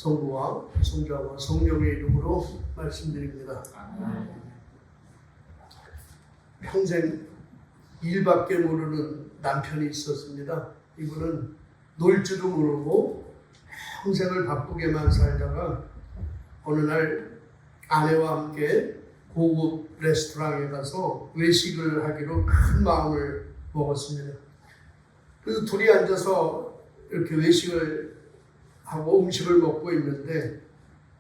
성부와 성자와 성령의 이름으로 말씀드립니다. 평생 일밖에 모르는 남편이 있었습니다. 이분은 놀 줄도 모르고 평생을 바쁘게만 살다가 어느 날 아내와 함께 고급 레스토랑에 가서 외식을 하기로 큰 마음을 먹었습니다. 그래서 둘이 앉아서 이렇게 외식을 하고 음식을 먹고 있는데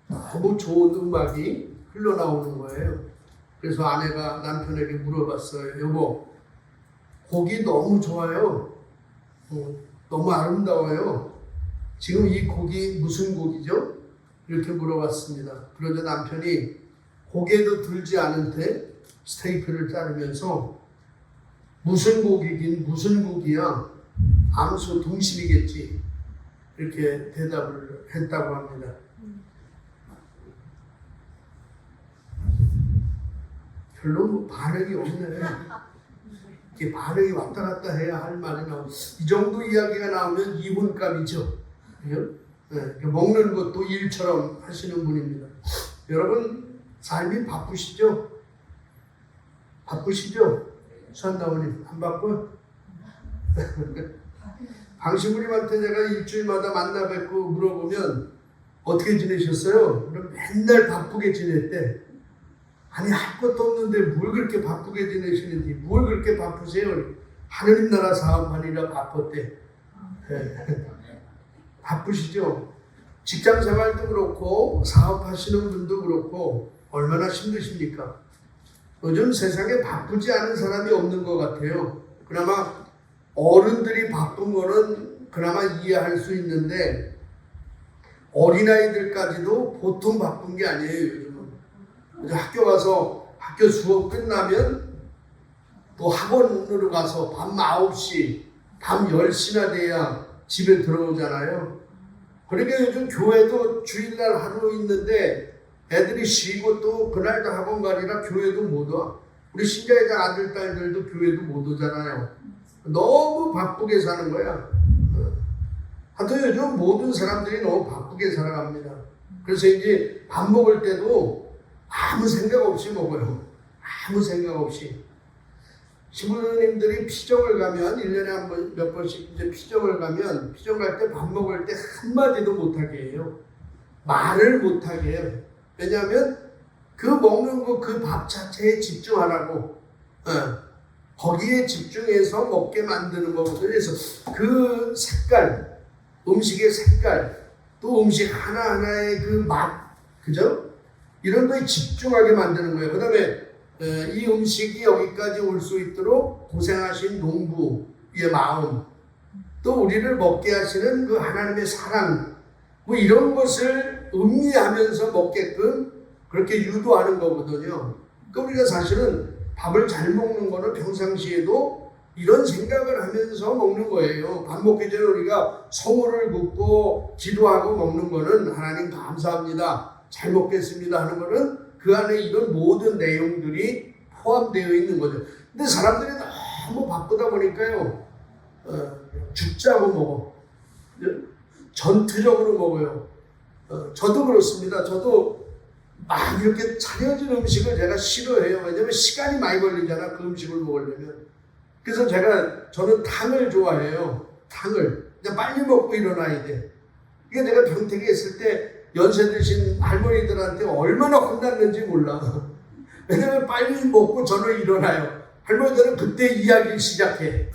너무 좋은 음악이 흘러나오는 거예요. 그래서 아내가 남편에게 물어봤어요. 여보, 곡이 너무 좋아요. 너무 아름다워요. 지금 이 곡이 무슨 곡이죠? 이렇게 물어봤습니다. 그러자 남편이 고개도 들지 않은 채 스테이크를 자르면서 무슨 곡이긴 무슨 곡이야? 암소 등심이겠지. 이렇게 대답을 했다고 합니다. 별로 반응이 없네. 이렇게 반응이 왔다 갔다 해야 할 말이 나오고, 이 정도 이야기가 나오면 이혼감이죠. 네, 먹는 것도 일처럼 하시는 분입니다. 여러분 삶이 바쁘시죠? 바쁘시죠? 수한다원님 안 바빠요? 방시부님한테 제가 일주일마다 만나 뵙고 물어보면 어떻게 지내셨어요? 그럼 맨날 바쁘게 지냈대. 아니 할 것도 없는데 뭘 그렇게 바쁘게 지내시는지, 뭘 그렇게 바쁘세요? 하느님 나라 사업하느라 바빴대. 네. 바쁘시죠? 직장 생활도 그렇고 사업하시는 분도 그렇고 얼마나 힘드십니까? 요즘 세상에 바쁘지 않은 사람이 없는 것 같아요. 그나마 어른들이 바쁜 거는 그나마 이해할 수 있는데 어린아이들까지도 보통 바쁜 게 아니에요. 요즘은 학교 가서 학교 수업 끝나면 또 학원으로 가서 밤 9시, 밤 10시나 돼야 집에 들어오잖아요. 그러니까 요즘 교회도 주일날 하루 있는데 애들이 쉬고 또 그날도 학원 가리라 교회도 못 와. 우리 신자회장 아들, 딸들도 교회도 못 오잖아요. 너무 바쁘게 사는 거야. 하여튼 요즘 모든 사람들이 너무 바쁘게 살아갑니다. 그래서 이제 밥 먹을 때도 아무 생각 없이 먹어요. 아무 생각 없이. 신부님들이 피정을 가면 1년에 한 번, 몇 번씩 이제 피정을 가면 피정 갈 때 밥 먹을 때 한마디도 못하게 해요. 말을 못하게 해요. 왜냐하면 그 먹는 거 그 밥 자체에 집중하라고. 거기에 집중해서 먹게 만드는 거거든요. 그래서 그 색깔, 음식의 색깔, 또 음식 하나하나의 그 맛, 그죠? 이런 거에 집중하게 만드는 거예요. 그 다음에 이 음식이 여기까지 올 수 있도록 고생하신 농부의 마음, 또 우리를 먹게 하시는 그 하나님의 사랑, 뭐 이런 것을 음미하면서 먹게끔 그렇게 유도하는 거거든요. 그러니까 우리가 사실은 밥을 잘 먹는 거는 평상시에도 이런 생각을 하면서 먹는 거예요. 밥 먹기 전에 우리가 성호를 굽고 기도하고 먹는 거는 하나님 감사합니다, 잘 먹겠습니다 하는 거는 그 안에 이런 모든 내용들이 포함되어 있는 거죠. 근데 사람들이 너무 바쁘다 보니까요, 죽자고 먹어. 전투적으로 먹어요. 저도 그렇습니다. 저도 막 이렇게 차려진 음식을 제가 싫어해요. 왜냐면 시간이 많이 걸리잖아, 그 음식을 먹으려면. 그래서 저는 탕을 좋아해요. 탕을. 그냥 빨리 먹고 일어나야 돼. 이게 내가 병택에 있을 때 연세 드신 할머니들한테 얼마나 혼났는지 몰라. 왜냐면 빨리 먹고 저는 일어나요. 할머니들은 그때 이야기를 시작해.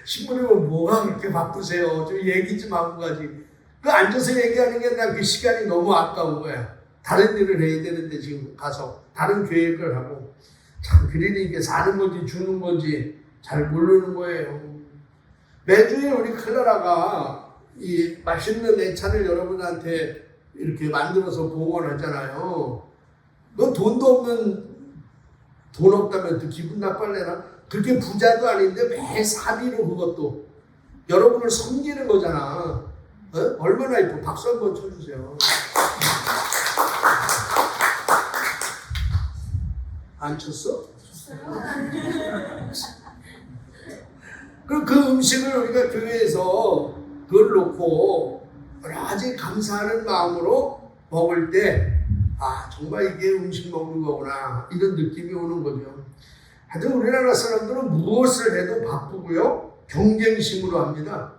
신부님은 뭐가 그렇게 바쁘세요? 좀 얘기 좀 하고 가지. 그 앉아서 얘기하는 게 난 그 시간이 너무 아까운 거야. 다른 일을 해야 되는데 지금 가서 다른 계획을 하고. 참 그러니 이게 사는 건지 죽는 건지 잘 모르는 거예요. 매주에 우리 클라라가 이 맛있는 애찬을 여러분한테 이렇게 만들어서 봉헌하잖아요. 너 돈도 없는, 돈 없다면 또 기분 나빠래나? 그렇게 부자도 아닌데 매 사비로 그것도 여러분을 섬기는 거잖아. 얼마나 이뻐. 박수 한번 쳐주세요. 안 쳤어? 그럼 그 음식을 우리가 교회에서 그걸 놓고 여러 아직 감사하는 마음으로 먹을 때 정말 이게 음식 먹는 거구나 이런 느낌이 오는 거죠. 하여튼 우리나라 사람들은 무엇을 해도 바쁘고요. 경쟁심으로 합니다.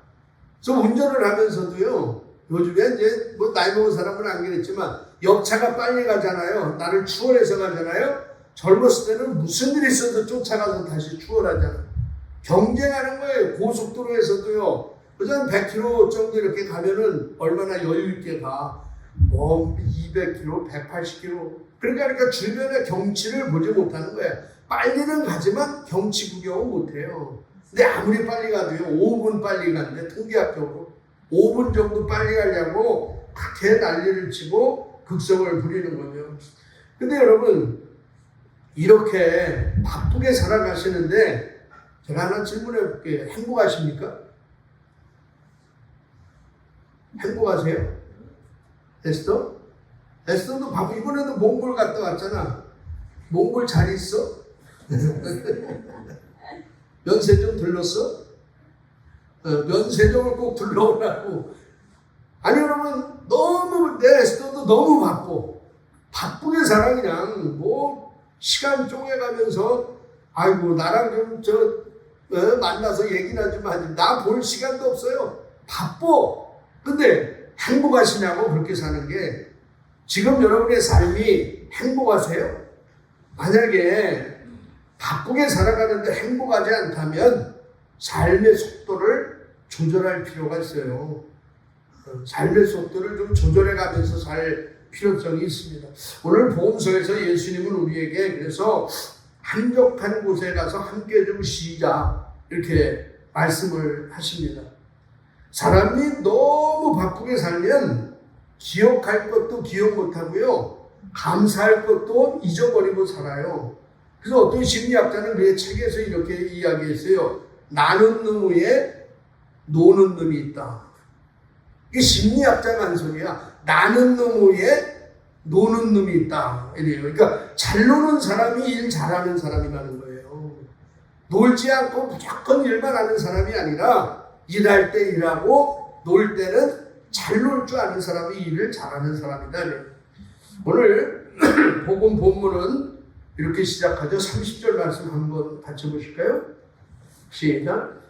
저 운전을 하면서도요. 요즘에 이제 뭐 나이 먹은 사람은 안 그랬지만 역차가 빨리 가잖아요. 나를 추월해서 가잖아요. 젊었을 때는 무슨 일이 있어도 쫓아가서 다시 추월하잖아요. 경쟁하는 거예요. 고속도로에서도요. 그저 한 100km 정도 이렇게 가면은 얼마나 여유 있게 가. 뭐 200km, 180km. 그러니까 주변의 경치를 보지 못하는 거예요. 빨리는 가지만 경치 구경은 못해요. 근데 아무리 빨리 가도요. 5분 빨리 가는데 통계학적으로 5분 정도 빨리 가려고 그렇게 난리를 치고 극성을 부리는 거죠. 근데 여러분 이렇게 바쁘게 살아가시는데 제가 하나 질문해 볼게요. 행복하십니까? 행복하세요? 에스더? 에스더도 바쁘 이번에도 몽골 갔다 왔잖아. 몽골 잘 있어? 면세점 들렀어? 면세점을 꼭 들러오라고. 아니 여러분 너무 내 에스더도 너무 바쁘게 살아. 그냥 뭐 시간 쪼개가면서 아이고 나랑 좀 만나서 얘기나 좀 하지. 나 볼 시간도 없어요. 바빠. 근데 행복하시냐고 그렇게 사는 게. 지금 여러분의 삶이 행복하세요? 만약에 바쁘게 살아가는데 행복하지 않다면 삶의 속도를 조절할 필요가 있어요. 삶의 속도를 좀 조절해 가면서 살 필요성이 있습니다. 오늘 복음서에서 예수님은 우리에게 그래서 한적한 곳에 가서 함께 좀 쉬자 이렇게 말씀을 하십니다. 사람이 너무 바쁘게 살면 기억할 것도 기억 못하고요. 감사할 것도 잊어버리고 살아요. 그래서 어떤 심리학자는 그의 책에서 이렇게 이야기했어요. 나는 놈 위에 노는 놈이 있다. 이게 심리학자가 한 소리야. 나는 놈 위에 노는 놈이 있다. 이래요. 그러니까 잘 노는 사람이 일 잘하는 사람이라는 거예요. 놀지 않고 무조건 일만 하는 사람이 아니라 일할 때 일하고 놀 때는 잘 놀 줄 아는 사람이 일을 잘하는 사람이다. 오늘 복음 본문은 이렇게 시작하죠. 30절 말씀 한번 같이 보실까요? 시작.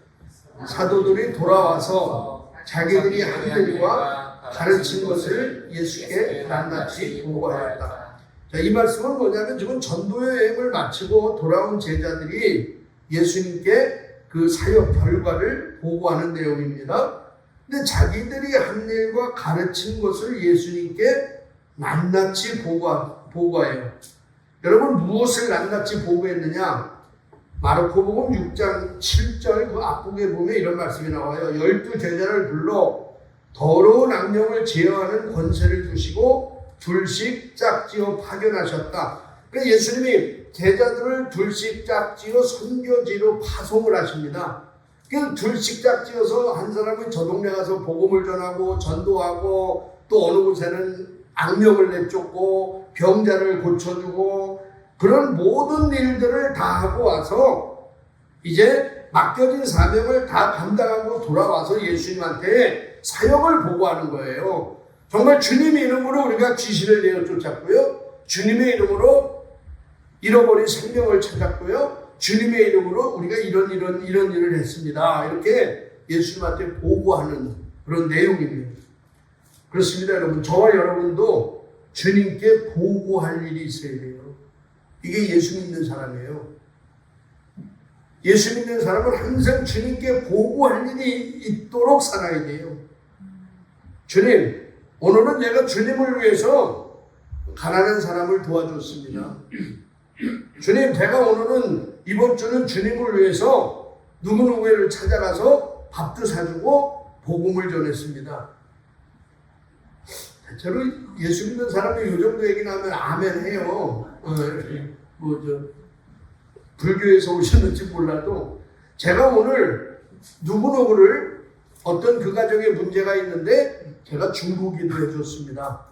사도들이 돌아와서 자기들이 한 일과 가르친 것을 예수께 낱낱이 보고하였다. 자, 이 말씀은 뭐냐면 지금 전도 여행을 마치고 돌아온 제자들이 예수님께 그 사역 결과를 보고하는 내용입니다. 근데 자기들이 한 일과 가르친 것을 예수님께 낱낱이 보고해요. 여러분 무엇을 낱낱이 보고했느냐? 마르코복음 6장 7절 그 앞부분에 보면 이런 말씀이 나와요. 12 제자를 불러 더러운 악령을 제어하는 권세를 주시고 둘씩 짝지어 파견하셨다. 그러니까 예수님이 제자들을 둘씩 짝지어 선교지로 파송을 하십니다. 그래서 둘씩 짝지어서 한 사람은 저 동네 가서 복음을 전하고 전도하고 또 어느 곳에는 악령을 내쫓고 병자를 고쳐주고 그런 모든 일들을 다 하고 와서 이제 맡겨진 사명을 다 감당하고 돌아와서 예수님한테 사역을 보고하는 거예요. 정말 주님의 이름으로 우리가 귀신을 내어 쫓았고요. 주님의 이름으로 잃어버린 생명을 찾았고요. 주님의 이름으로 우리가 이런 일을 했습니다. 이렇게 예수님한테 보고하는 그런 내용입니다. 그렇습니다, 여러분. 저와 여러분도 주님께 보고할 일이 있어야 돼요. 이게 예수 믿는 사람이에요. 예수 믿는 사람은 항상 주님께 보고할 일이 있도록 살아야 돼요. 주님, 오늘은 내가 주님을 위해서 가난한 사람을 도와줬습니다. 주님, 제가 오늘은 이번 주는 주님을 위해서 누구누구를 찾아가서 밥도 사주고 복음을 전했습니다. 대체로 예수 믿는 사람이 이 정도 얘기 나면 아멘 해요. 불교에서 오셨는지 몰라도 제가 오늘 누구누구를 어떤 그 가정에 문제가 있는데 제가 중보기도 해줬습니다.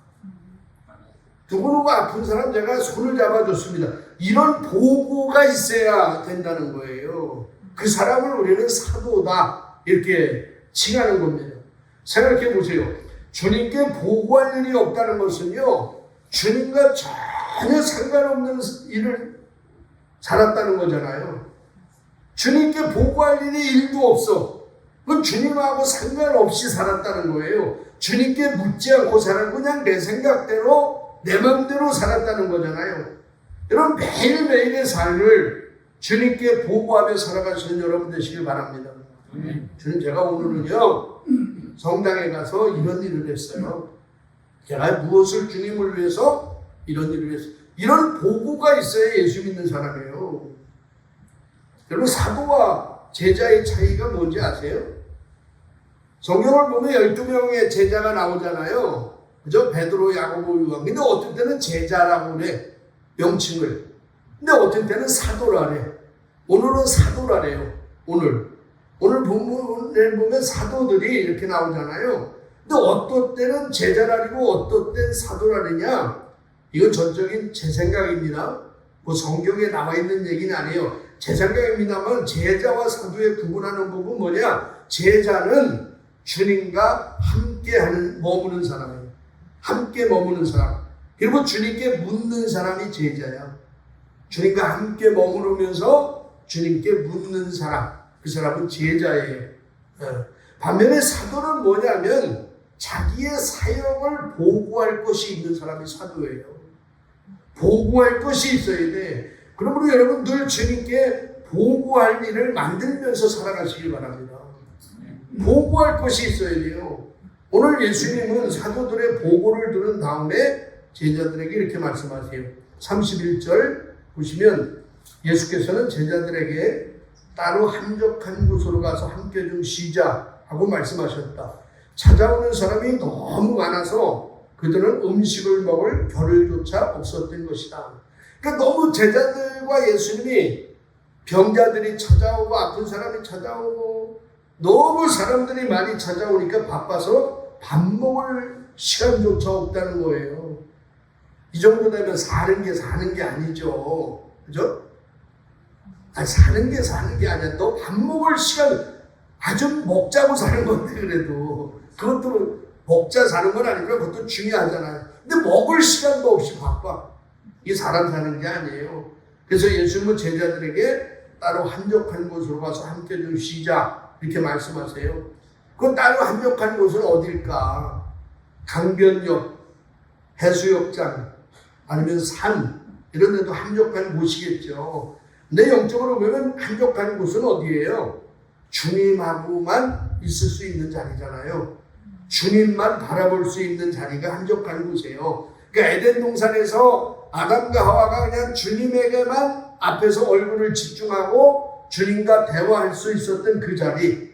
누구누구 아픈 사람 제가 손을 잡아줬습니다. 이런 보고가 있어야 된다는 거예요. 그 사람을 우리는 사도다 이렇게 칭하는 겁니다. 생각해 보세요. 주님께 보고할 일이 없다는 것은요, 주님과 전혀 상관없는 일을 살았다는 거잖아요. 주님께 보고할 일이 일도 없어. 그건 주님하고 상관없이 살았다는 거예요. 주님께 묻지 않고 살았고 그냥 내 생각대로 내 마음대로 살았다는 거잖아요. 여러분 매일매일의 삶을 주님께 보고하며 살아가시는 여러분 되시길 바랍니다. 주님, 제가 오늘은요 성당에 가서 이런 일을 했어요. 제가 무엇을 주님을 위해서 이런 일을 했어요. 이런 보고가 있어야 예수 믿는 사람이에요. 여러분 사도와 제자의 차이가 뭔지 아세요? 성경을 보면 12명의 제자가 나오잖아요. 그죠? 베드로, 야고보, 요한. 근데 어떤 때는 제자라고 그래. 명칭을. 근데 어떤 때는 사도라래. 오늘은 사도라래요. 오늘 본문에 보면 사도들이 이렇게 나오잖아요. 근데 어떤 때는 제자라리고 어떤 때는 사도라느냐? 이건 전적인 제 생각입니다. 뭐 성경에 나와 있는 얘기는 아니에요. 제 생각입니다만 제자와 사도의 구분하는 부분 뭐냐? 제자는 주님과 함께 머무는 사람이에요. 함께 머무는 사람. 그리고 주님께 묻는 사람이 제자야. 주님과 함께 머무르면서 주님께 묻는 사람. 그 사람은 제자예요. 반면에 사도는 뭐냐면 자기의 사역을 보고할 것이 있는 사람이 사도예요. 보고할 것이 있어야 돼. 그러므로 여러분 늘 주님께 보고할 일을 만들면서 살아가시길 바랍니다. 보고할 것이 있어야 돼요. 오늘 예수님은 사도들의 보고를 들은 다음에 제자들에게 이렇게 말씀하세요. 31절 보시면 예수께서는 제자들에게 따로 한적한 곳으로 가서 함께 좀 쉬자 하고 말씀하셨다. 찾아오는 사람이 너무 많아서 그들은 음식을 먹을 겨를조차 없었던 것이다. 그러니까 너무 제자들과 예수님이 병자들이 찾아오고 아픈 사람이 찾아오고 너무 사람들이 많이 찾아오니까 바빠서 밥 먹을 시간조차 없다는 거예요. 이 정도 되면 사는 게 아니죠. 그죠? 사는 게 아니야. 너 밥 먹을 시간 아주 먹자고 사는 건데 그래도 그것도 먹자 사는 건 아니고 그것도 중요하잖아요. 근데 먹을 시간도 없이 바빠. 이게 사람 사는 게 아니에요. 그래서 예수님은 제자들에게 따로 한적한 곳으로 가서 함께 좀 쉬자 이렇게 말씀하세요. 그 따로 한적한 곳은 어딜까? 강변역, 해수욕장, 아니면 산 이런 데도 한적한 곳이겠죠. 근데 영적으로 보면 한적한 곳은 어디예요? 주님하고만 있을 수 있는 자리잖아요. 주님만 바라볼 수 있는 자리가 한적한 곳이에요. 그러니까 에덴 동산에서 아담과 하와가 그냥 주님에게만 앞에서 얼굴을 집중하고 주님과 대화할 수 있었던 그 자리,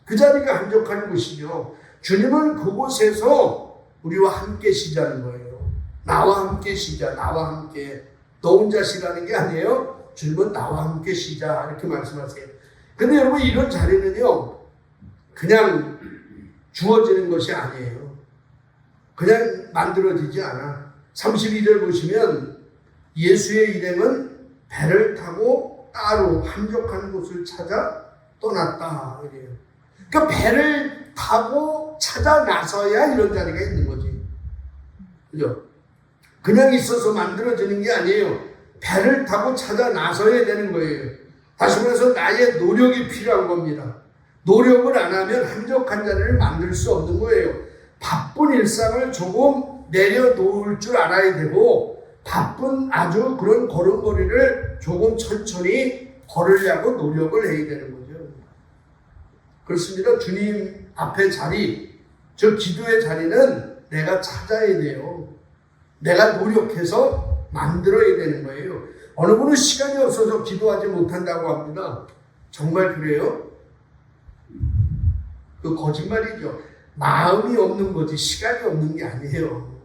그 자리가 한적한 곳이죠. 주님은 그곳에서 우리와 함께 쉬자는 거예요. 나와 함께 쉬자, 나와 함께. 너 혼자 쉬라는 게 아니에요. 주님은 나와 함께 쉬자 이렇게 말씀하세요. 근데 여러분 이런 자리는요 그냥 주어지는 것이 아니에요. 그냥 만들어지지 않아. 32절 보시면 예수의 일행은 배를 타고 따로 한적한 곳을 찾아 떠났다 이래요. 그러니까 배를 타고 찾아 나서야 이런 자리가 있는 거지. 그죠? 그냥 있어서 만들어지는 게 아니에요. 배를 타고 찾아 나서야 되는 거예요. 다시 말해서 나의 노력이 필요한 겁니다. 노력을 안 하면 한적한 자리를 만들 수 없는 거예요. 바쁜 일상을 조금 내려놓을 줄 알아야 되고 바쁜 아주 그런 걸음걸이를 조금 천천히 걸으려고 노력을 해야 되는 거죠. 그렇습니다. 주님 앞에 자리, 저 기도의 자리는 내가 찾아야 돼요. 내가 노력해서 만들어야 되는 거예요. 어느 분은 시간이 없어서 기도하지 못한다고 합니다. 정말 그래요? 그 거짓말이죠. 마음이 없는 거지 시간이 없는 게 아니에요.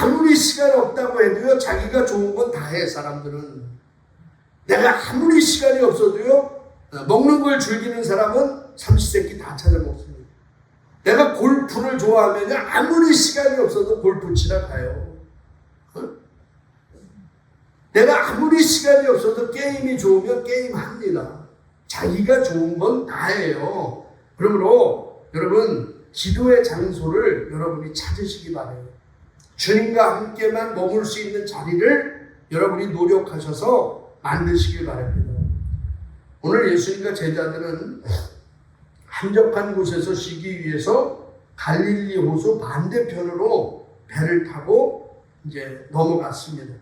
아무리 시간 없다고 해도요 자기가 좋은 건 다 해. 사람들은 내가 아무리 시간이 없어도요 먹는 걸 즐기는 사람은 삼시세끼 다 찾아 먹습니다. 내가 골프를 좋아하면 아무리 시간이 없어도 골프 치러 가요. 내가 아무리 시간이 없어도 게임이 좋으면 게임합니다. 자기가 좋은 건 다 해요. 그러므로 여러분 기도의 장소를 여러분이 찾으시기 바래요. 주님과 함께만 머물 수 있는 자리를 여러분이 노력하셔서 만드시길 바랍니다. 오늘 예수님과 제자들은 한적한 곳에서 쉬기 위해서 갈릴리 호수 반대편으로 배를 타고 이제 넘어갔습니다.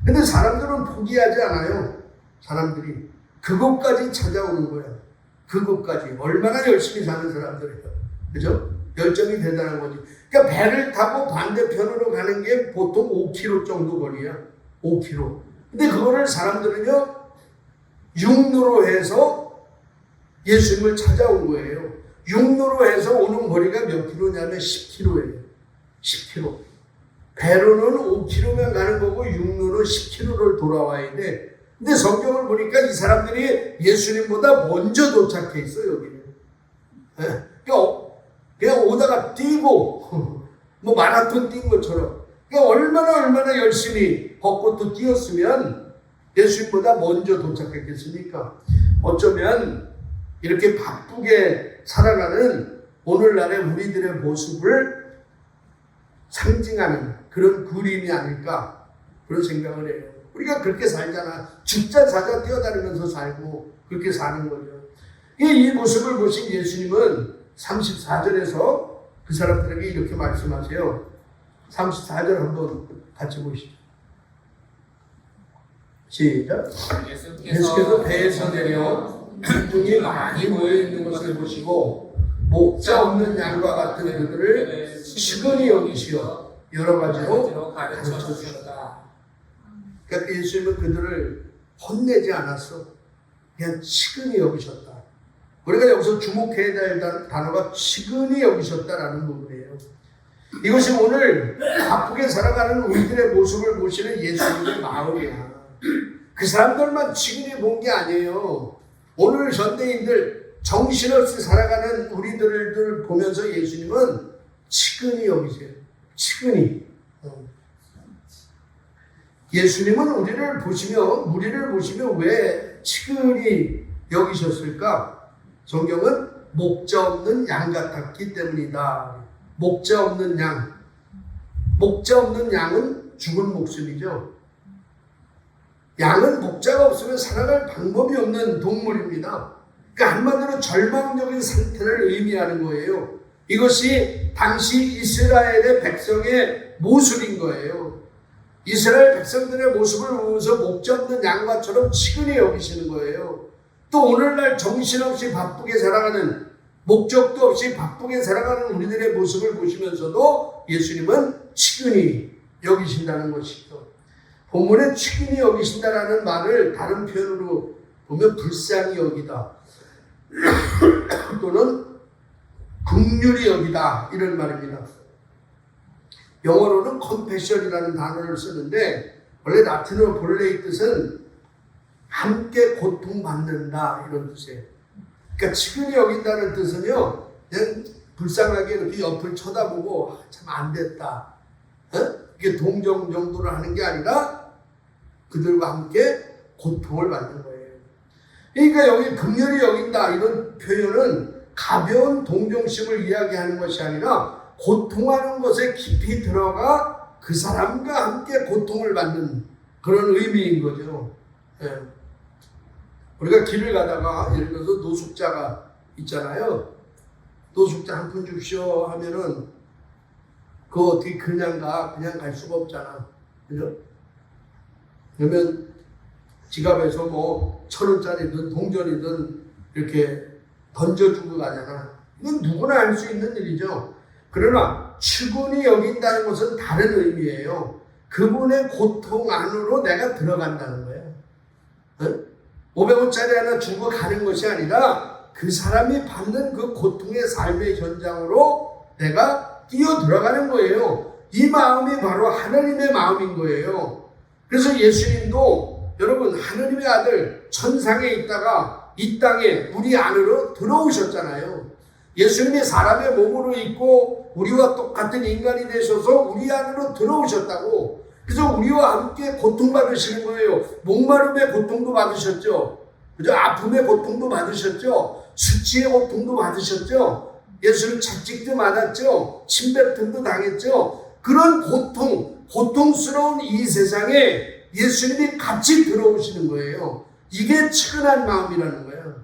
근데 사람들은 포기하지 않아요. 사람들이 그곳까지 찾아오는 거예요. 그곳까지. 얼마나 열심히 사는 사람들이에요. 그죠? 열정이 대단한 거지. 그러니까 배를 타고 반대편으로 가는 게 보통 5km 정도 거리야. 5km. 근데 그거를 사람들은요, 육로로 해서 예수님을 찾아온 거예요. 육로로 해서 오는 거리가 몇 킬로냐면 10km예요. 10km. 배로는 5km만 가는 거고 육로는 10km를 돌아와야 돼. 근데 성경을 보니까 이 사람들이 예수님보다 먼저 도착해 있어요, 여기는. 그냥 오다가 뛰고, 뭐 마라톤 뛴 것처럼. 그러니까 얼마나 열심히 벚꽃도 뛰었으면 예수님보다 먼저 도착했겠습니까? 어쩌면 이렇게 바쁘게 살아가는 오늘날의 우리들의 모습을 상징하는 그런 그림이 아닐까, 그런 생각을 해요. 우리가 그렇게 살잖아. 죽자 사자 뛰어다니면서 살고 그렇게 사는 거죠. 이 모습을 보신 예수님은 34절에서 그 사람들에게 이렇게 말씀하세요. 34절 한번 같이 보시죠. 시작. 예수께서 배에서 내려群众이 많이 모여있는 것을 보시고 목자 없는 양과 같은 그들을 측은히 여기시어 여러 가지로 가르쳐 주셨다. 그러니까 예수님은 그들을 혼내지 않았어. 그냥 측은히 여기셨다. 우리가 여기서 주목해야 될 단어가 측은히 여기셨다라는 부분이에요. 이것이 오늘 바쁘게 살아가는 우리들의 모습을 보시는 예수님의 마음이야. 그 사람들만 측은히 본 게 아니에요. 오늘 현대인들 정신없이 살아가는 우리들을 보면서 예수님은 측은히 여기세요. 측은히. 예수님은 우리를 보시면 왜 측은히 여기셨을까? 성경은 목자 없는 양 같았기 때문이다. 목자 없는 양. 목자 없는 양은 죽은 목숨이죠. 양은 목자가 없으면 살아갈 방법이 없는 동물입니다. 그러니까 한마디로 절망적인 상태를 의미하는 거예요. 이것이 당시 이스라엘의 백성의 모습인 거예요. 이스라엘 백성들의 모습을 보면서 목자 없는 양과처럼 측은히 여기시는 거예요. 또 오늘날 정신없이 바쁘게 살아가는, 목적도 없이 바쁘게 살아가는 우리들의 모습을 보시면서도 예수님은 측은히 여기신다는 것이죠. 본문에 측은히 여기신다라는 말을 다른 표현으로 보면 불쌍히 여기다 또는 긍휼히 여기다 이런 말입니다. 영어로는 compassion이라는 단어를 쓰는데 원래 라틴어 본래의 뜻은 함께 고통받는다 이런 뜻이에요. 그러니까 측은히 여긴다는 뜻은요, 그냥 불쌍하게 이렇게 옆을 쳐다보고 참 안 됐다, 이게 동정 정도를 하는 게 아니라 그들과 함께 고통을 받는 거예요. 그러니까 여기 긍휼히 여긴다 이런 표현은 가벼운 동정심을 이야기하는 것이 아니라 고통하는 것에 깊이 들어가 그 사람과 함께 고통을 받는 그런 의미인 거죠. 예. 우리가 길을 가다가 예를 들어서 노숙자가 있잖아요. 노숙자 한 푼 줍시오 하면은 그거 어떻게 그냥 갈 수가 없잖아. 그죠? 그러면 지갑에서 뭐 1,000원짜리든 동전이든 이렇게 던져주고 가잖아. 이건 누구나 할 수 있는 일이죠. 그러나 측은히 여긴다는 것은 다른 의미예요. 그분의 고통 안으로 내가 들어간다는 거예요. 500원짜리 하나 주고 가는 것이 아니라 그 사람이 받는 그 고통의 삶의 현장으로 내가 뛰어 들어가는 거예요. 이 마음이 바로 하나님의 마음인 거예요. 그래서 예수님도 여러분 하나님의 아들 천상에 있다가 이 땅에 우리 안으로 들어오셨잖아요. 예수님이 사람의 몸으로 있고 우리와 똑같은 인간이 되셔서 우리 안으로 들어오셨다고. 그래서 우리와 함께 고통받으시는 거예요. 목마름의 고통도 받으셨죠. 그죠? 아픔의 고통도 받으셨죠. 수치의 고통도 받으셨죠. 예수님 채찍도 맞았죠. 침뱉음도 당했죠. 그런 고통스러운 이 세상에 예수님이 같이 들어오시는 거예요. 이게 측은한 마음이라는 거예요.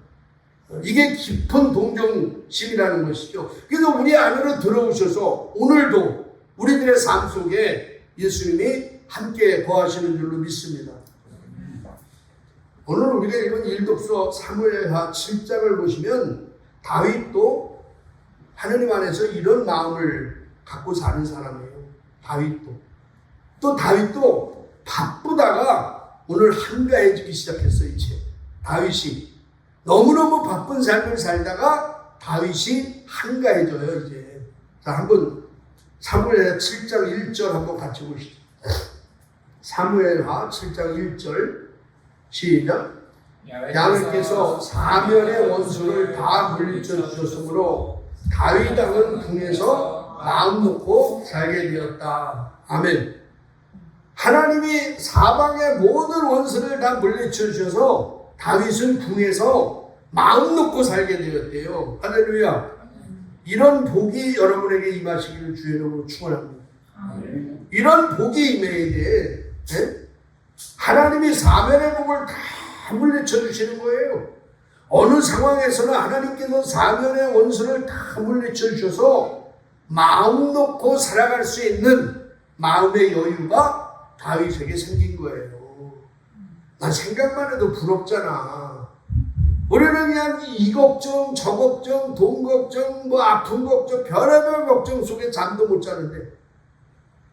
이게 깊은 동정심이라는 것이죠. 그래서 우리 안으로 들어오셔서 오늘도 우리들의 삶 속에 예수님이 함께 거하시는 줄로 믿습니다. 오늘 우리가 읽은 일독서 사무엘하 7장을 보시면 다윗도 하느님 안에서 이런 마음을 갖고 사는 사람이에요. 다윗도 바쁘다가 오늘 한가해지기 시작했어요. 이제 다윗이 너무너무 바쁜 삶을 살다가 다윗이 한가해져요. 이제 자, 한번 사무엘하 7장 1절 한번 같이 보시죠. 사무엘하 7장 1절 시작. 야훼께서 사면의 원수를 다 물리쳐 주셨으므로 다윗 왕은 궁에서 마음 놓고 살게 되었다. 아멘. 하나님이 사방의 모든 원수를 다 물리쳐 주셔서 다윗은 궁에서 마음 놓고 살게 되었대요. 할렐루야. 이런 복이 여러분에게 임하시기를 주의 이름으로 축원합니다. 이런 복이 임해야 돼. 네? 하나님이 사면의 복을 다 물리쳐 주시는 거예요. 어느 상황에서는 하나님께서 사면의 원수를 다 물리쳐 주셔서 마음 놓고 살아갈 수 있는 마음의 여유가 다윗에게 생긴 거예요. 난 생각만 해도 부럽잖아. 우리는 그냥 이 걱정, 저 걱정, 돈 걱정, 뭐 아픈 걱정, 별의별 걱정 속에 잠도 못 자는데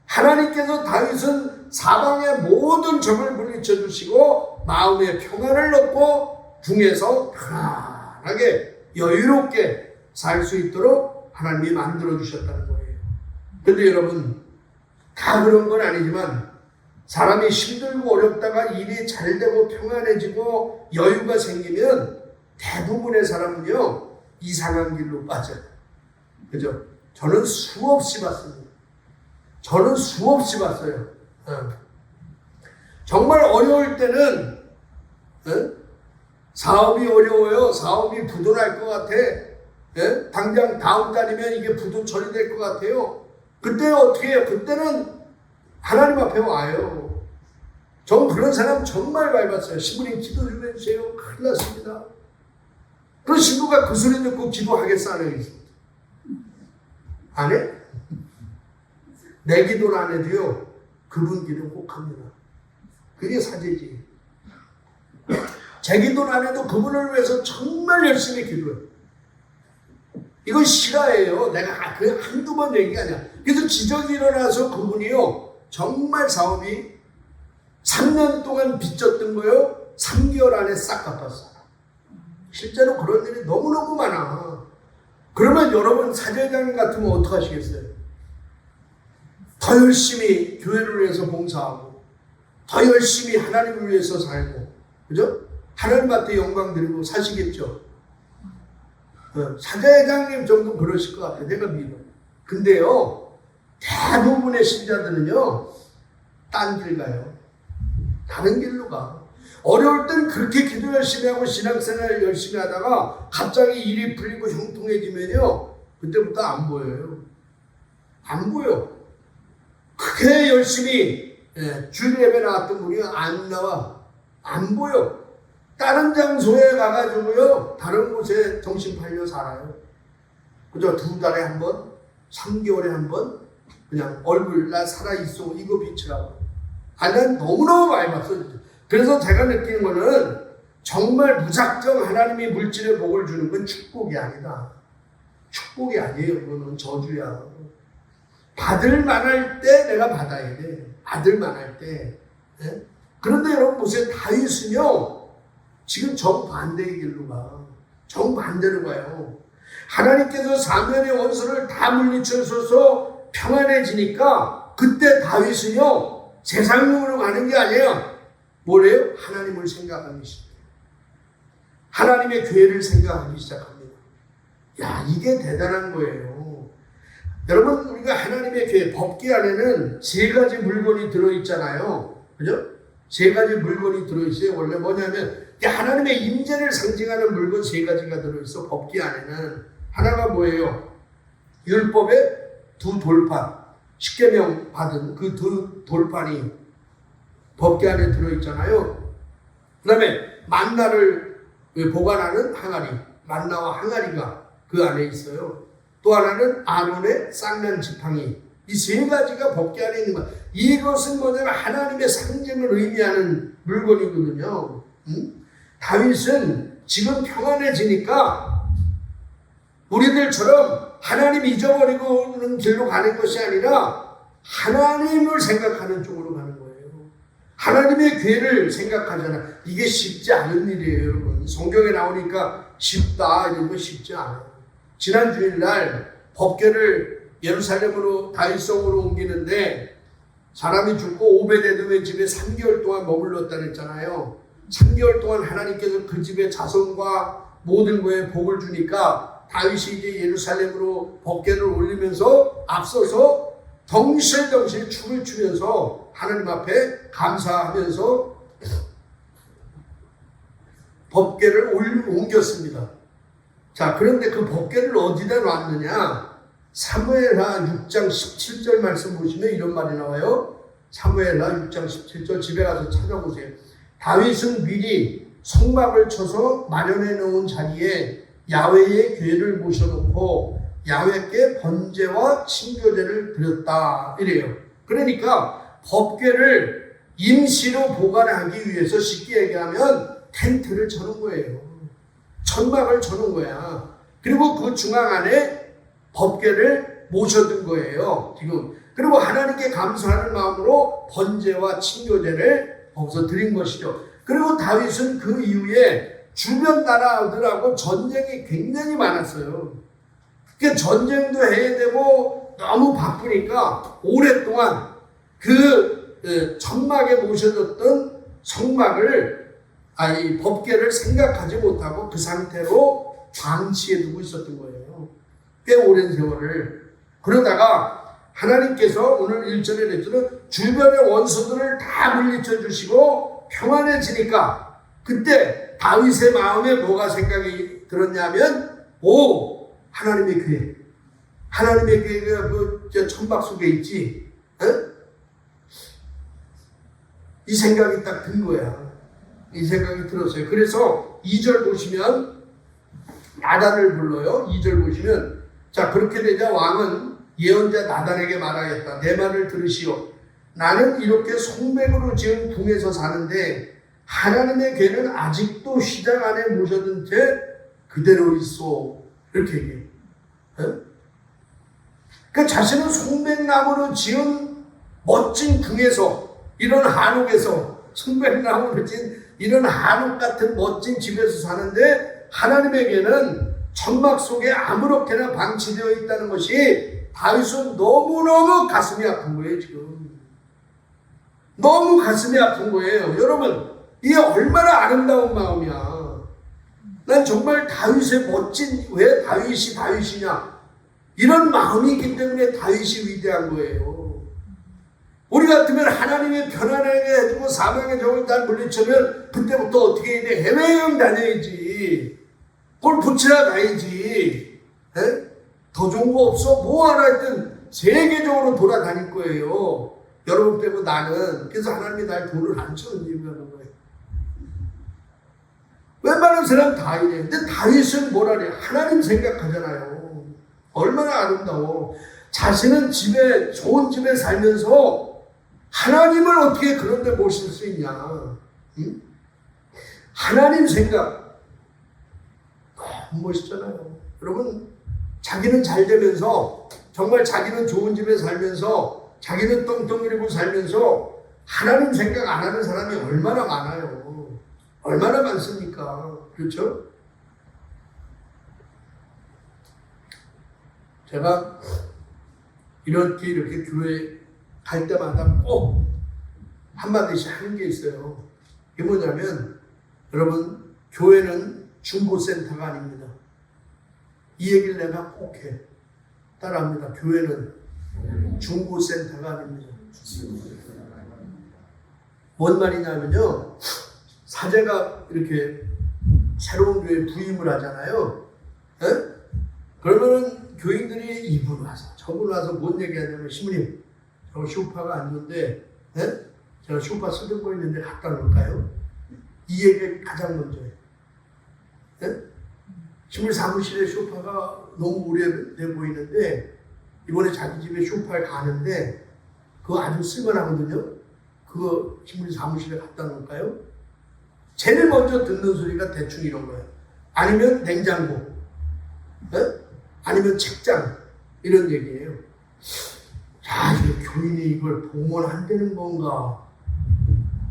하나님께서 다윗은 사방의 모든 적을 물리쳐 주시고 마음의 평안을 얻고 궁에서 편안하게 여유롭게 살 수 있도록 하나님이 만들어 주셨다는 거예요. 그런데 여러분, 다 그런 건 아니지만 사람이 힘들고 어렵다가 일이 잘 되고 평안해지고 여유가 생기면 대부분의 사람은요 이상한 길로 빠져요. 그죠? 저는 수없이 봤습니다. 정말 어려울 때는 사업이 어려워요. 사업이 부도날 것 같아. 당장 다음 달이면 이게 부도 처리될 것 같아요. 그때 어떻게 해요? 그때는 하나님 앞에 와요. 전 그런 사람 정말 많이 봤어요. 신부님 기도 좀 해주세요. 큰일 났습니다. 그런 신부가 그 소리 듣고 기도하겠어 안 하겠어? 안 해? 내 기도는 안 해도요 그분 기도는 꼭 합니다. 그게 사제지. 제 기도는 안 해도 그분을 위해서 정말 열심히 기도해요. 이건 실화예요. 내가 그 한두 번 얘기가 아니야. 그래서 기적이 일어나서 그분이요 정말 사업이 3년 동안 빚졌던 거요 3개월 안에 싹 갚았어. 실제로 그런 일이 너무너무 많아. 그러면 여러분 사제장님 같으면 어떡하시겠어요? 더 열심히 교회를 위해서 봉사하고 더 열심히 하나님을 위해서 살고, 그죠? 하나님한테 영광 드리고 사시겠죠. 사제장님 정도 그러실 것 같아요. 내가 믿어. 근데요 대부분의 신자들은요 딴 길 가요. 다른 길로 가. 어려울 땐 그렇게 기도 열심히 하고 신앙생활 열심히 하다가 갑자기 일이 풀리고 형통해지면요 그때부터 안 보여요. 안 보여. 그렇게 열심히 주일 예배 나왔던 분이 안 나와. 안 보여. 다른 장소에 가가지고요 다른 곳에 정신 팔려 살아요. 그죠? 2달에 한 번, 3개월에 한 번 그냥 얼굴 나 살아있어 이거 비추라고. 난 너무너무 많이 봤어. 그래서 제가 느끼는 거는 정말 무작정 하나님이 물질의 복을 주는 건 축복이 아니다. 축복이 아니에요. 그거는 저주야. 받을 만할 때 내가 받아야 돼. 받을 만할 때. 그런데 여러분 보세요. 다윗은요 지금 정반대의 길로 가. 정반대로 가요. 하나님께서 사면의 원수를 다 물리쳐서 평안해지니까 그때 다윗은요 세상용으로 가는 게 아니에요. 뭐래요? 하나님을 생각하기 시작해요. 하나님의 교회를 생각하기 시작합니다. 야, 이게 대단한 거예요. 여러분, 우리가 하나님의 교회 법궤 안에는 3가지 물건이 들어있잖아요. 그죠? 3가지 물건이 들어있어요. 원래 뭐냐면 하나님의 임재를 상징하는 물건 3가지가 들어있어. 법궤 안에는. 하나가 뭐예요? 율법의 두 돌판, 십계명 받은 그 두 돌판이 법궤 안에 들어있잖아요. 그 다음에 만나를 보관하는 항아리, 만나와 항아리가 그 안에 있어요. 또 하나는 아론의 쌍난 지팡이. 이 세 가지가 법궤 안에 있는 것. 이것은 뭐냐면 하나님의 상징을 의미하는 물건이거든요. 다윗은 지금 평안해지니까 우리들처럼 하나님 잊어버리고는 길로 가는 것이 아니라 하나님을 생각하는 쪽으로 가는 거예요. 하나님의 괴를 생각하잖아. 이게 쉽지 않은 일이에요, 여러분. 성경에 나오니까 쉽다 이런 거 쉽지 않아요. 지난 주일날 법궤를 예루살렘으로 다윗성으로 옮기는데 사람이 죽고 오베데돔의 집에 3개월 동안 머물렀다 그랬잖아요. 3개월 동안 하나님께서 그 집에 자손과 모든 거에 복을 주니까 다윗이 이제 예루살렘으로 법궤를 올리면서 앞서서 덩실덩실 춤을 추면서 하나님 앞에 감사하면서 법궤를 옮겼습니다. 자, 그런데 그 법궤를 어디다 놨느냐? 사무엘하 6장 17절 말씀 보시면 이런 말이 나와요. 사무엘하 6장 17절 집에 가서 찾아보세요. 다윗은 미리 성막을 쳐서 마련해 놓은 자리에 야훼의 궤를 모셔놓고 야훼께 번제와 친교제를 드렸다 이래요. 그러니까 법궤를 임시로 보관하기 위해서 쉽게 얘기하면 텐트를 쳐놓은 거예요. 천막을 쳐놓은 거야. 그리고 그 중앙 안에 법궤를 모셔둔 거예요. 지금. 그리고 하나님께 감사하는 마음으로 번제와 친교제를 거기서 드린 것이죠. 그리고 다윗은 그 이후에 주변 나라들하고 전쟁이 굉장히 많았어요. 그러니까 전쟁도 해야 되고 너무 바쁘니까 오랫동안 그 천막에 모셔뒀던 성막을 아니 법궤를 생각하지 못하고 그 상태로 방치해 두고 있었던 거예요. 꽤 오랜 세월을. 그러다가 하나님께서 오늘 1절에 냈더니 주변의 원수들을 다 물리쳐 주시고 평안해지니까 그때 다윗의 마음에 뭐가 생각이 들었냐면 하나님의 궤. 하나님의 궤가 그 천막 속에 있지. 이 생각이 딱 든 거야. 이 생각이 들었어요. 그래서 2절 보시면 나단을 불러요. 2절 보시면 자, 그렇게 되자 왕은 예언자 나단에게 말하였다. 내 말을 들으시오. 나는 이렇게 송백으로 지은 궁에서 사는데 하나님의 궤는 아직도 시장 안에 모셔둔 채 그대로 있어. 이렇게 얘기해. 그러니까 자신은 송백나무로 지은 멋진 궁에서 이런 한옥에서 송백나무로 지은 이런 한옥 같은 멋진 집에서 사는데 하나님의 궤는 천막 속에 아무렇게나 방치되어 있다는 것이 다윗은 너무너무 가슴이 아픈 거예요. 지금 너무 가슴이 아픈 거예요. 여러분 이게 얼마나 아름다운 마음이야. 난 정말 다윗의 멋진, 왜 다윗이 다윗이냐 이런 마음이 있기 때문에 다윗이 위대한 거예요. 우리 같으면 하나님의 편안하게 해주고 사망의 종을 다 물리치면 그때부터 어떻게 해야 돼? 해외여행 다녀야지. 골프 치러 가야지. 더 좋은 거 없어? 뭐 하나 했든 세계적으로 돌아다닐 거예요. 여러분 빼고 나는. 그래서 하나님이 날 돈을 안 주는 이유가 그런 거예요. 웬만한 사람 다 이래. 근데 다윗은 뭐라 그래? 하나님 생각하잖아요. 얼마나 아름다워. 자신은 집에, 좋은 집에 살면서 하나님을 어떻게 그런 데 모실 수 있냐. 응? 하나님 생각. 너무 멋있잖아요. 여러분, 자기는 잘 되면서, 정말 자기는 좋은 집에 살면서, 자기는 떵떵거리고 살면서, 하나님 생각 안 하는 사람이 얼마나 많아요. 얼마나 많습니까? 그렇죠? 제가 이렇게 교회 갈 때마다 꼭 한마디씩 하는 게 있어요. 그게 뭐냐면, 여러분, 교회는 중고센터가 아닙니다. 이 얘기를 내가 꼭 해. 따라합니다. 교회는 중고센터가 아닙니다. 뭔 말이냐면요. 사제가 이렇게 새로운 교회에 부임을 하잖아요. 그러면은 교인들이 이분 와서 저분 와서 뭔 얘기하냐면 신부님 저 쇼파가 안 좋은데 제가 쇼파 쓰던 있는데 갖다 놓을까요? 이 얘기 가장 먼저 해요. 신부님 사무실에 쇼파가 너무 오래돼 보이는데 이번에 자기 집에 쇼파를 가는데 그거 아주 쓸만하거든요. 그거 신부님 사무실에 갖다 놓을까요? 제일 먼저 듣는 소리가 대충 이런 거예요. 아니면 냉장고, 아니면 책장 이런 얘기예요. 자, 이 교인이 이걸 봉헌한다는 건가?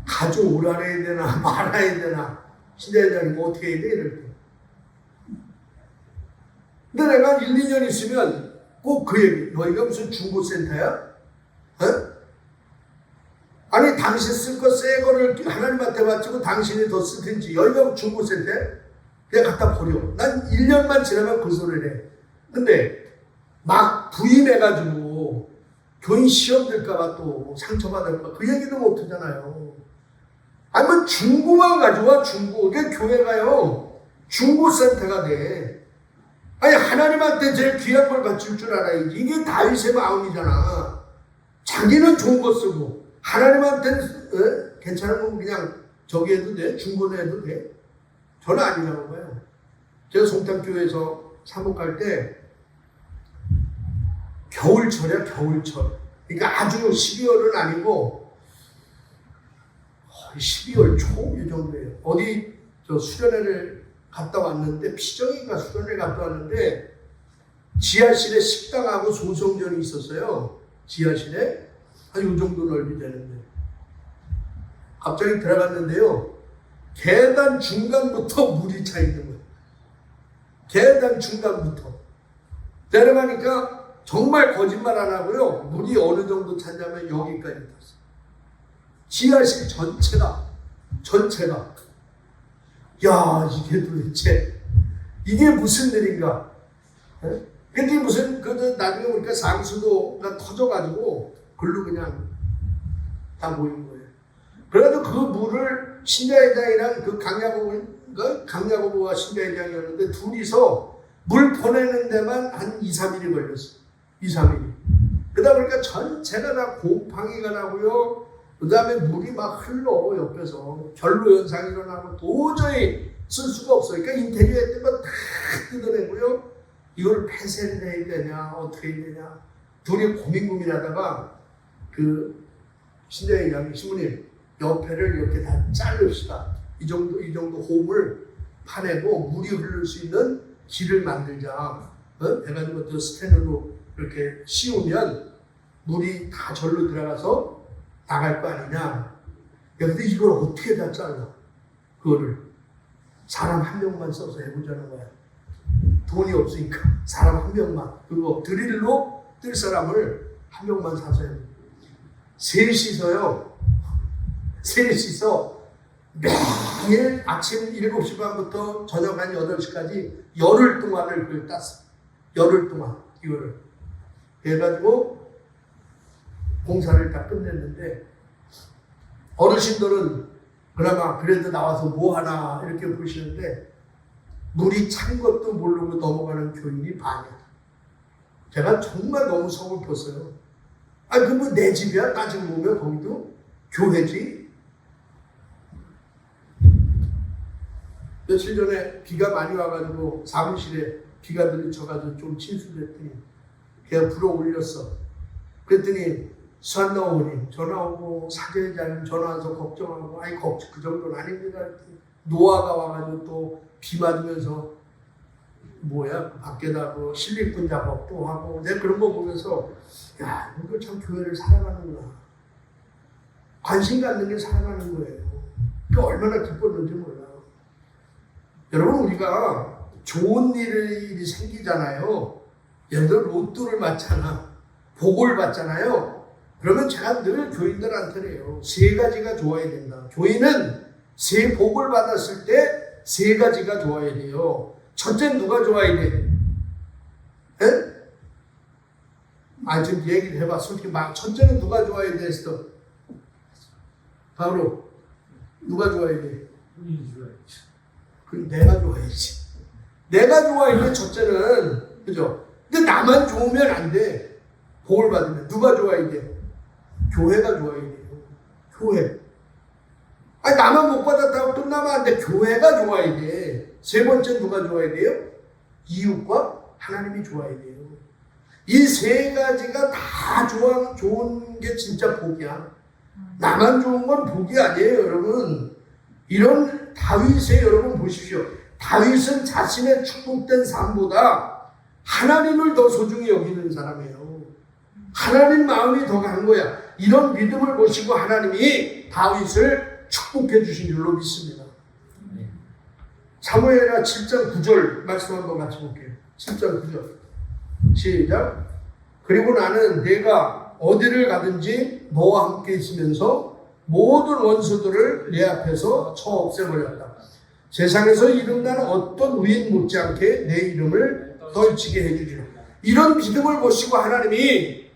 가져오라 해야 되나 말아야 되나? 신자회장이 뭐 어떻게 해야 돼? 이럴 때. 근데 내가 1, 2년 있으면 꼭 그 얘기, 너희가 무슨 중고센터야? 아니 당신 쓸 거 새 거를 하나님한테 바치고 당신이 더 쓰든지 여기가 중고센터 그냥 갖다 버려. 난 1년만 지나면 그 소리를 해. 근데 막 부임해가지고 교인 시험 들까봐 또 상처받을까 그 얘기도 못하잖아요. 아니면 중고만 가져와. 중고. 그게 교회가요 중고센터가 돼. 아니 하나님한테 제일 귀한 걸 바칠 줄 알아야지. 이게 다윗의 마음이잖아. 자기는 좋은 거 쓰고 하나님한테는 괜찮은 건 그냥 저기 해도 돼. 중고는 해도 돼. 저는 아니라고 봐요. 제가 송탄교회에서 사목할 때 겨울철이야 겨울철. 그러니까 아주 12월은 아니고 12월 초 이 정도예요. 어디 저 수련회를 갔다 왔는데 피정이가 수련회 갔다 왔는데 지하실에 식당하고 소성전이 있었어요. 지하실에 한 이 정도 넓이 되는데 갑자기 들어갔는데요. 계단 중간부터 물이 차 있는 거예요. 계단 중간부터 내려가니까 정말 거짓말 안 하고요. 물이 어느 정도 찼냐면 여기까지 탔어요. 지하실 전체가 야 이게 도대체 이게 무슨 일인가? 근데 무슨 나중에 보니까 상수도가 터져가지고 글로 그냥 다 모인 거예요. 그래도 그 물을 신자회장이랑 그 강야고보가 신자회장이었는데 둘이서 물 보내는 데만 한 2, 3일이 걸렸어요. 2, 3일이. 그러다 보니까 전체가 다 곰팡이가 나고요. 그 다음에 물이 막 흘러 옆에서 결로 현상이 일어나고 도저히 쓸 수가 없어요. 그러니까 인테리어 했던 거 다 뜯어내고요. 이걸 폐쇄를 해야 되냐 어떻게 해야 되냐 둘이 고민하다가 그 신자회장이 신부님 옆에를 이렇게 다 자릅시다. 이 정도 홈을 파내고 물이 흐를 수 있는 길을 만들자. 해가지고 저 스탠으로 이렇게 씌우면 물이 다 절로 들어가서 나갈 거 아니냐. 근데 이걸 어떻게 다 잘라? 그거를 사람 한 명만 써서 해보자는 거야. 돈이 없으니까 사람 한 명만 그거 드릴로 뜰 사람을 한 명만 사서 해요. 셋이서 매일 아침 7시 반부터 저녁 한 8시까지 열흘 동안을 그걸 땄어. 열흘 동안 이거를 해가지고 공사를 다 끝냈는데 어르신들은 그나마 그래도 나와서 뭐 하나 이렇게 보시는데 물이 찬 것도 모르고 넘어가는 교인이 반이야. 제가 정말 너무 서글펐어요. 그 뭐 내 집이야? 따지고 보면 거기도 교회지. 며칠 전에 비가 많이 와가지고 사무실에 비가 들이쳐가지고 좀 침수됐더니 걔가 불어 올렸어. 그랬더니 수산나 어머님 전화 오고 사제회장님 전화 와서 걱정하고 그 정도는 아닙니다. 노아가 와가지고 또 비 맞으면서 밖에다 그 실리콘 작업도 하고 내가 그런 거 보면서 야 이거 참 교회를 사랑하는구나. 관심 갖는 게 사랑하는 거예요. 그 얼마나 기뻤는지 몰라. 여러분 우리가 좋은 일이 생기잖아요. 예를 들어 로또를 맞잖아. 복을 받잖아요. 그러면 제가 늘 교인들한테 해요. 세 가지가 좋아야 된다. 교인은 세 복을 받았을 때 세 가지가 좋아야 돼요. 첫째는 누가 좋아야 돼? 지금 얘기를 해봐. 솔직히 첫째는 누가 좋아야 돼? 했어. 바로 누가 좋아야 돼? 내가 좋아야지. 내가 좋아야 돼. 첫째는 그죠? 근데 나만 좋으면 안 돼. 복을 받으면 누가 좋아야 돼? 교회가 좋아야 돼요. 교회. 아니 나만 못 받았다고 끝나면 안 돼. 교회가 좋아야 돼. 세 번째 누가 좋아야 돼요? 이웃과 하나님이 좋아야 돼요. 이 세 가지가 다 좋은 게 진짜 복이야. 나만 좋은 건 복이 아니에요, 여러분. 이런 다윗의 여러분 보십시오. 다윗은 자신의 축복된 삶보다 하나님을 더 소중히 여기는 사람이에요. 하나님 마음이 더 간 거야. 이런 믿음을 보시고 하나님이 다윗을 축복해 주신 줄로 믿습니다. 사무엘하 7장 9절 말씀 한번 같이 볼게요. 7장 9절 시작. 그리고 나는 내가 어디를 가든지 너와 함께 있으면서 모든 원수들을 내 앞에서 쳐 없애버렸다. 세상에서 이름나는 어떤 위인 못지않게 내 이름을 떨치게 해주리라. 이런 믿음을 보시고 하나님이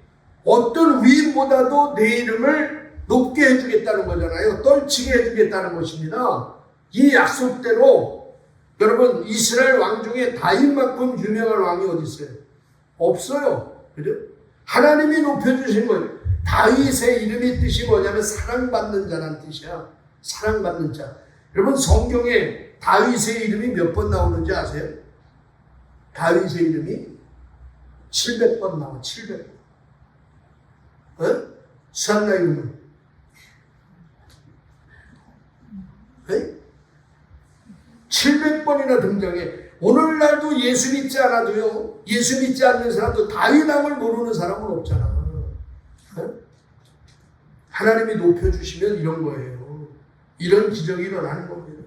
어떤 위인보다도 내 이름을 높게 해주겠다는 거잖아요. 떨치게 해주겠다는 것입니다. 이 약속대로 여러분 이스라엘 왕 중에 다윗만큼 유명한 왕이 어디 있어요? 없어요. 그죠? 하나님이 높여주신 거예요. 다윗의 이름의 뜻이 뭐냐면 사랑받는 자라는 뜻이야. 사랑받는 자. 여러분 성경에 다윗의 이름이 몇 번 나오는지 아세요? 다윗의 이름이 700번 나와. 700번. 어? 수산나 이름은? 네? 700번이나 등장해. 오늘날도 예수 믿지 않아도요. 예수 믿지 않는 사람도 다윗 왕을 모르는 사람은 없잖아. 어? 하나님이 높여주시면 이런 거예요. 이런 기적이 일어나는 겁니다.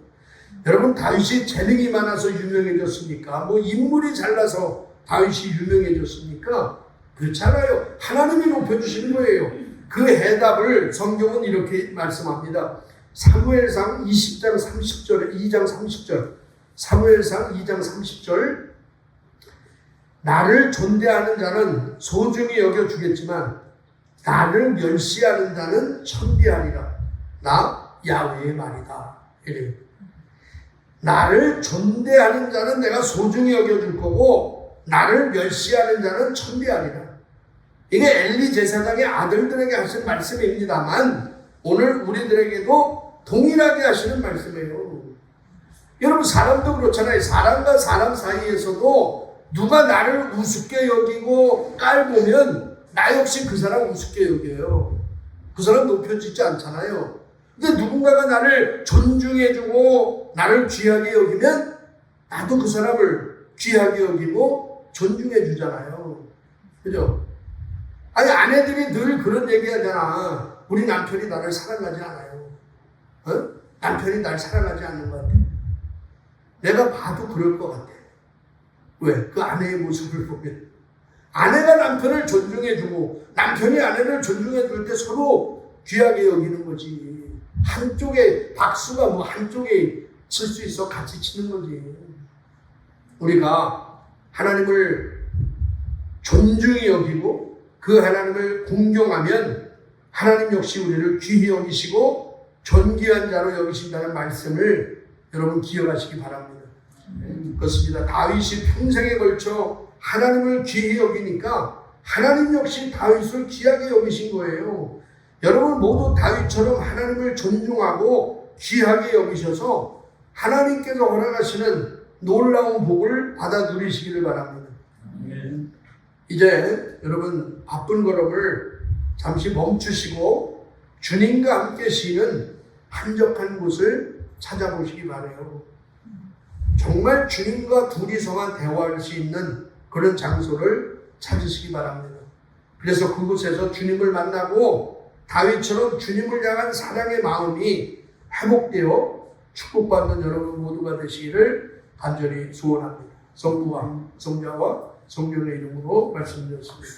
여러분 다윗이 재능이 많아서 유명해졌습니까? 뭐 인물이 잘나서 다윗이 유명해졌습니까? 그렇잖아요. 하나님이 높여주시는 거예요. 그 해답을 성경은 이렇게 말씀합니다. 사무엘상 20장 30절에 2장 30절 사무엘상 2장 30절 나를 존대하는 자는 소중히 여겨주겠지만 나를 멸시하는 자는 천대하리라. 나 야훼의 말이다. 이래요. 나를 존대하는 자는 내가 소중히 여겨줄 거고 나를 멸시하는 자는 천대하리라. 이게 엘리 제사장의 아들들에게 하신 말씀입니다만 오늘 우리들에게도 동일하게 하시는 말씀이에요. 여러분 사람도 그렇잖아요. 사람과 사람 사이에서도 누가 나를 우습게 여기고 깔보면 나 역시 그 사람 우습게 여겨요. 그 사람 높여지지 않잖아요. 근데 누군가가 나를 존중해주고 나를 귀하게 여기면 나도 그 사람을 귀하게 여기고 존중해주잖아요. 그죠? 아니 아내들이 늘 그런 얘기하잖아. 우리 남편이 나를 사랑하지 않아요. 어? 남편이 날 사랑하지 않는 것 같아. 내가 봐도 그럴 것 같아. 왜? 그 아내의 모습을 보면. 아내가 남편을 존중해주고 남편이 아내를 존중해줄 때 서로 귀하게 여기는 거지. 한쪽에 박수가 뭐 한쪽에 칠 수 있어 같이 치는 거지. 우리가 하나님을 존중히 여기고 그 하나님을 공경하면 하나님 역시 우리를 귀히 여기시고 존귀한 자로 여기신다는 말씀을 여러분 기억하시기 바랍니다. 그렇습니다. 다윗이 평생에 걸쳐 하나님을 귀히 여기니까 하나님 역시 다윗을 귀하게 여기신 거예요. 여러분 모두 다윗처럼 하나님을 존중하고 귀하게 여기셔서 하나님께서 허락하시는 놀라운 복을 받아 누리시기를 바랍니다. 이제 여러분 바쁜 걸음을 잠시 멈추시고 주님과 함께 쉬는 한적한 곳을 찾아보시기 바라요. 정말 주님과 둘이서만 대화할 수 있는 그런 장소를 찾으시기 바랍니다. 그래서 그곳에서 주님을 만나고 다윗처럼 주님을 향한 사랑의 마음이 회복되어 축복받는 여러분 모두가 되시기를 간절히 소원합니다. 성부와 성자와 성령의 이름으로 말씀드렸습니다.